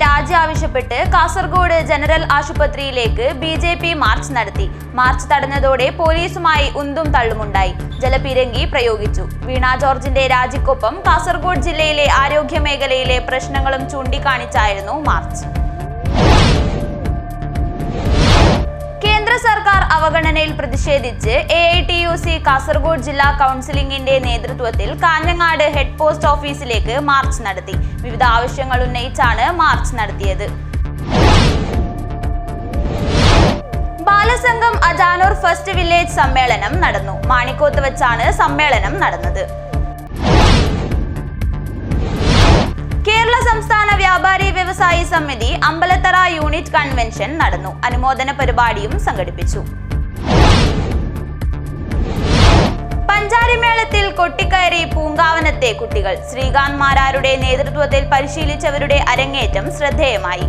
രാജി ആവശ്യപ്പെട്ട് കാസർഗോഡ് ജനറൽ ആശുപത്രിയിലേക്ക് BJP മാർച്ച് നടത്തി. മാർച്ച് തടഞ്ഞതോടെ പോലീസുമായി ഉന്തും തള്ളുമുണ്ടായി. ജലപീരങ്കി പ്രയോഗിച്ചു. വീണ ജോർജിന്റെ രാജിക്കൊപ്പം കാസർഗോഡ് ജില്ലയിലെ ആരോഗ്യ മേഖലയിലെ പ്രശ്നങ്ങളും ചൂണ്ടിക്കാണിച്ചായിരുന്നു മാർച്ച്. കേന്ദ്ര സർക്കാർ അവഗണനയിൽ പ്രതിഷേധിച്ച് AITUC കാസർഗോഡ് ജില്ലാ കൗൺസിലിംഗിന്റെ നേതൃത്വത്തിൽ കാഞ്ഞങ്ങാട് ഹെഡ് പോസ്റ്റ് ഓഫീസിലേക്ക് മാർച്ച് നടത്തി. വിവിധ ആവശ്യങ്ങൾ ഉന്നയിച്ചാണ് മാർച്ച് നടത്തിയത്. ബാലസംഘം അജാനൂർ ഫസ്റ്റ് വില്ലേജ് സമ്മേളനം നടന്നു. മാണിക്കോത്ത് വെച്ചാണ് സമ്മേളനം നടന്നത്. കേരള സംസ്ഥാന വ്യാപാരി വ്യവസായി സമിതി അമ്പലത്തറ യൂണിറ്റ് കൺവെൻഷൻ നടന്നു. അനുമോദന പരിപാടിയും സംഘടിപ്പിച്ചു. പഞ്ചാരിമേളത്തിൽ കൊട്ടിക്കയറി പൂങ്കാവനത്തെ കുട്ടികൾ. ശ്രീകാന്ത് മാരാരുടെ നേതൃത്വത്തിൽ പരിശീലിച്ചവരുടെ അരങ്ങേറ്റം ശ്രദ്ധേയമായി.